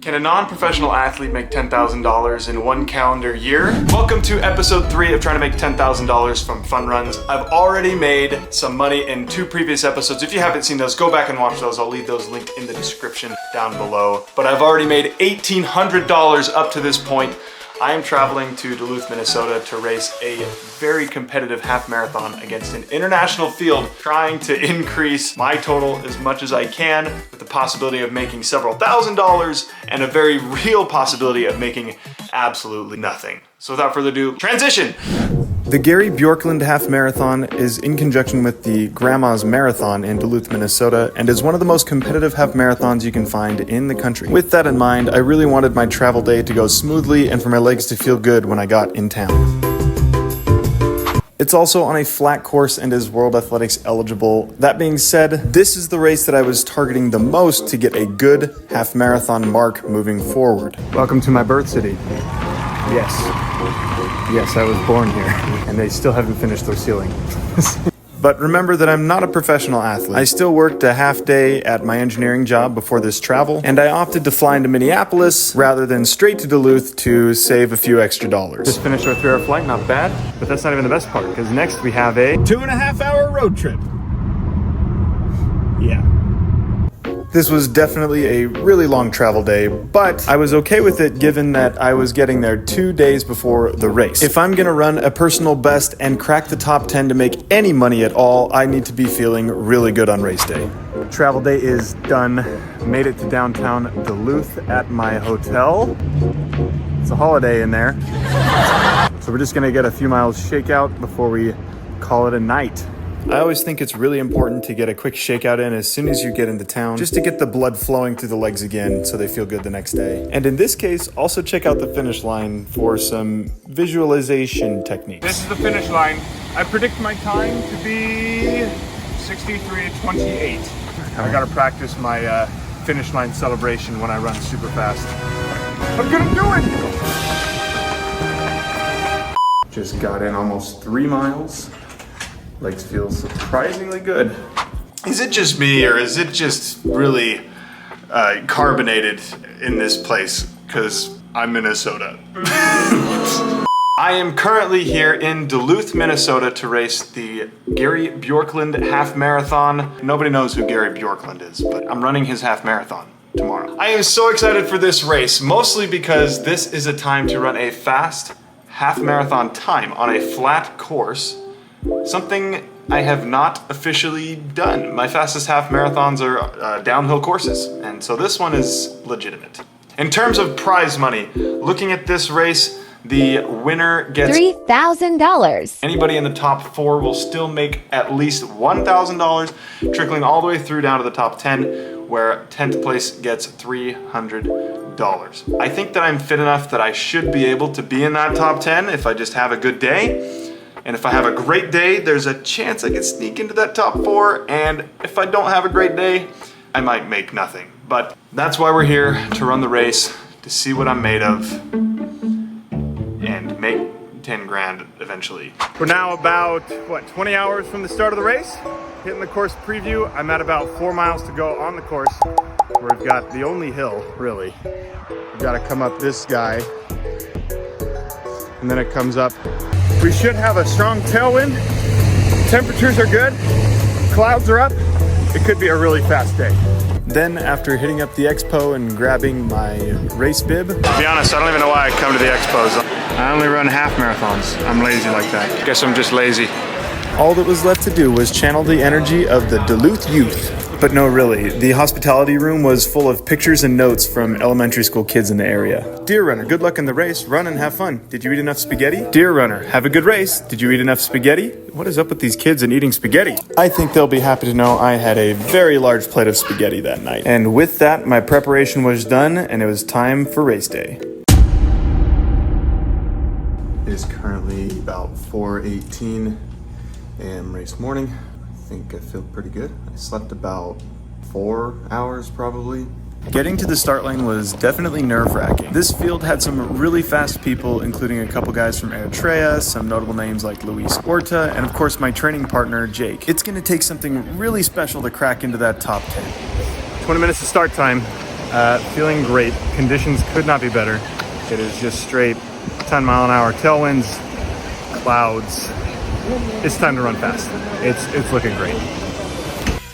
Can a non-professional athlete make $10,000 in one calendar year? Welcome to episode 3 of trying to make $10,000 from fun runs. I've already made some money in 2 previous episodes. If you haven't seen those, go back and watch those. I'll leave those linked in the description down below. But I've already made $1,800 up to this point. I am traveling to Duluth, Minnesota to race a very competitive half marathon against an international field, trying to increase my total as much as I can with the possibility of making several $1,000s and a very real possibility of making absolutely nothing. So without further ado, transition! The Bjorklund Half Marathon is in conjunction with the Grandma's Marathon in Duluth, Minnesota, and is one of the most competitive half marathons you can find in the country. With that in mind, I really wanted my travel day to go smoothly and for my legs to feel good when I got in town. It's also on a flat course and is World Athletics eligible. That being said, this is the race that I was targeting the most to get a good half marathon mark moving forward. Welcome to my birth city. Yes, I was born here, and they still haven't finished their ceiling. But remember that I'm not a professional athlete. I still worked a half day at my engineering job before this travel, and I opted to fly into Minneapolis rather than straight to Duluth to save a few extra dollars. Just finished our 3-hour flight, not bad, but that's not even the best part, because next we have a 2.5-hour road trip. Yeah. This was definitely a really long travel day, but I was okay with it given that I was getting there 2 days before the race. If I'm gonna run a personal best and crack the top 10 to make any money at all, I need to be feeling really good on race day. Travel day is done. Made it to downtown Duluth at my hotel. It's a holiday in there. So we're just gonna get a few miles shakeout before we call it a night. I always think it's really important to get a quick shakeout in as soon as you get into town, just to get the blood flowing through the legs again so they feel good the next day. And in this case, also check out the finish line for some visualization techniques. This is the finish line. I predict my time to be 63:28. I gotta practice my finish line celebration when I run super fast. I'm gonna do it! Just got in almost 3 miles. Legs feel surprisingly good. Is it just me, or is it just really carbonated in this place? Because I'm Minnesota. I am currently here in Duluth, Minnesota to race the Bjorklund Half Marathon. Nobody knows who Bjorklund is, but I'm running his half marathon tomorrow. I am so excited for this race, mostly because this is a time to run a fast half marathon time on a flat course. Something I have not officially done. My fastest half marathons are downhill courses, and so this one is legitimate. In terms of prize money, looking at this race, the winner gets $3,000. Anybody in the top 4 will still make at least $1,000, trickling all the way through down to the top 10, where 10th place gets $300. I think that I'm fit enough that I should be able to be in that top 10 if I just have a good day. And if I have a great day, there's a chance I could sneak into that top 4. And if I don't have a great day, I might make nothing. But that's why we're here, to run the race, to see what I'm made of, and make 10 grand eventually. We're now about, 20 hours from the start of the race? Hitting the course preview. I'm at about 4 miles to go on the course, where we've got the only hill, really. We've got to come up this guy, and then it comes up. We should have a strong tailwind. Temperatures are good. Clouds are up. It could be a really fast day. Then, after hitting up the expo and grabbing my race bib. To be honest, I don't even know why I come to the expos. I only run half marathons. I'm lazy like that. Guess I'm just lazy. All that was left to do was channel the energy of the Duluth youth. But no, really, the hospitality room was full of pictures and notes from elementary school kids in the area. Dear runner, good luck in the race. Run and have fun. Did you eat enough spaghetti? Dear runner, have a good race. Did you eat enough spaghetti? What is up with these kids and eating spaghetti? I think they'll be happy to know I had a very large plate of spaghetti that night. And with that, my preparation was done, and it was time for race day. It is currently about 4:18 a.m. race morning. I think I feel pretty good. I slept about 4 hours probably. Getting to the start line was definitely nerve-wracking. This field had some really fast people, including a couple guys from Eritrea, some notable names like Luis Orta, and of course my training partner, Jake. It's gonna take something really special to crack into that top 10. 20 minutes to start time. Feeling great. Conditions could not be better. It is just straight 10-mile-an-hour tailwinds, clouds. It's time to run fast. It's looking great.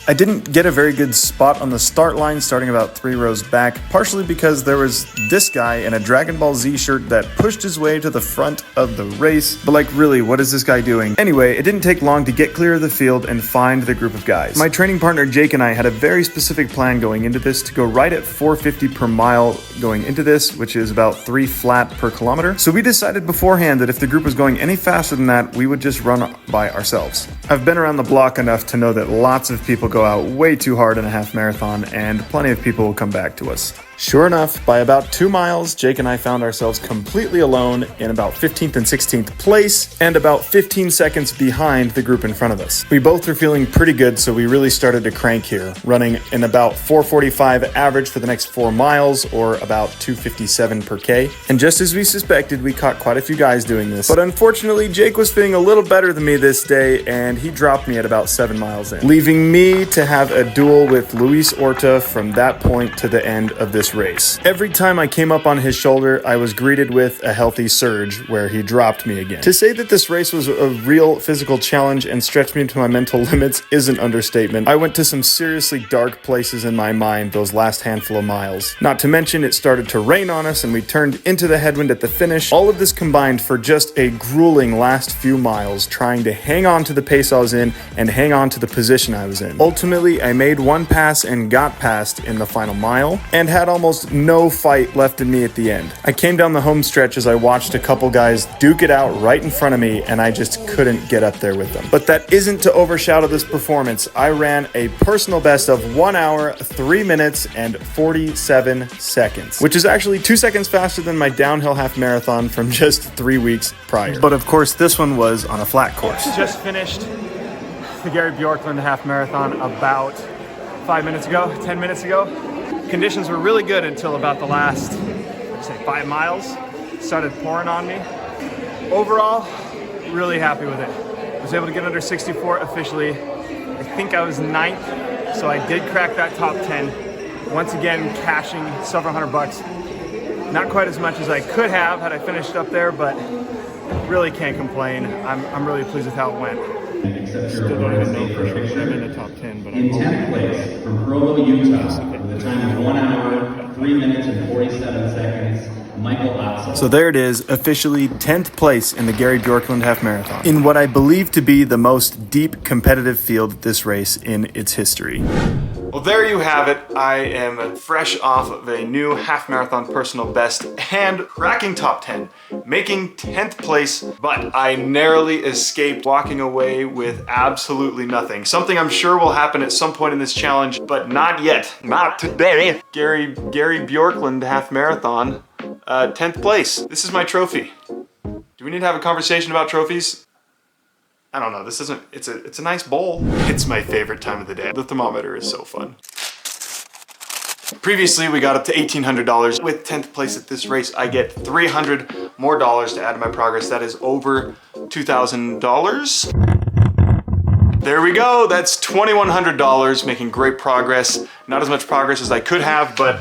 I didn't get a very good spot on the start line, starting about 3 rows back, partially because there was this guy in a Dragon Ball Z shirt that pushed his way to the front of the race. But like, really, what is this guy doing? Anyway, it didn't take long to get clear of the field and find the group of guys. My training partner Jake and I had a very specific plan going into this to go right at 450 per mile going into this, which is about 3 flat per kilometer. So we decided beforehand that if the group was going any faster than that, we would just run by ourselves. I've been around the block enough to know that lots of people go out way too hard in a half marathon, and plenty of people will come back to us. Sure enough, by about 2 miles, Jake and I found ourselves completely alone in about 15th and 16th place and about 15 seconds behind the group in front of us. We both were feeling pretty good, so we really started to crank here, running in about 4:45 average for the next 4 miles, or about 2:57 per K. And just as we suspected, we caught quite a few guys doing this. But unfortunately, Jake was feeling a little better than me this day, and he dropped me at about 7 miles in, leaving me to have a duel with Luis Orta from that point to the end of this race. Every time I came up on his shoulder, I was greeted with a healthy surge where he dropped me again. To say that this race was a real physical challenge and stretched me to my mental limits is an understatement. I went to some seriously dark places in my mind those last handful of miles. Not to mention, it started to rain on us and we turned into the headwind at the finish. All of this combined for just a grueling last few miles, trying to hang on to the pace I was in and hang on to the position I was in. Ultimately, I made one pass and got past in the final mile and had almost no fight left in me at the end. I came down the home stretch as I watched a couple guys duke it out right in front of me, and I just couldn't get up there with them. But that isn't to overshadow this performance. I ran a personal best of 1 hour, 3 minutes, and 47 seconds, which is actually 2 seconds faster than my downhill half marathon from just 3 weeks prior. But of course, this one was on a flat course. Just finished the Bjorklund Half Marathon about 10 minutes ago. Conditions were really good until about the last, 5 miles. It started pouring on me. Overall, really happy with it. I was able to get under 64 officially. I think I was 9th, so I did crack that top 10. Once again, cashing several $100. Not quite as much as I could have had I finished up there, but really can't complain. I'm really pleased with how it went. Still don't even know for sure that I'm in the top 10, but in 10th place from Provo, Utah, with a time of 1 hour, 3 minutes and 47 seconds, Michael Otzel. So there it is, officially 10th place in the Bjorklund Half Marathon, in what I believe to be the most deep competitive field of this race in its history. Well, there you have it. I am fresh off of a new half marathon personal best and cracking top 10, making 10th place, but I narrowly escaped walking away with absolutely nothing. Something I'm sure will happen at some point in this challenge, but not yet. Not today. Gary Bjorklund Half Marathon, 10th place. This is my trophy. Do we need to have a conversation about trophies? I don't know, this isn't, it's a nice bowl. It's my favorite time of the day. The thermometer is so fun. Previously, we got up to $1,800. With 10th place at this race, I get $300 more to add to my progress. That is over $2,000. There we go, that's $2,100, making great progress. Not as much progress as I could have, but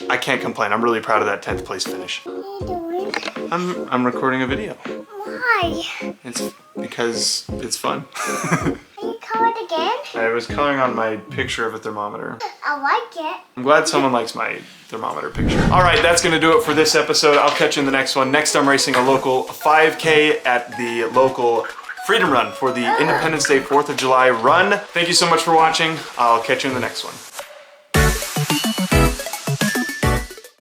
I can't complain. I'm really proud of that 10th place finish. What are you doing? I'm recording a video. Why? It's because it's fun. Are you colored again? I was coloring on my picture of a thermometer. I like it. I'm glad someone likes my thermometer picture. All right, that's gonna do it for this episode. I'll catch you in the next one. Next, I'm racing a local 5K at the local Freedom Run for the Independence Day 4th of July run. Thank you so much for watching. I'll catch you in the next one.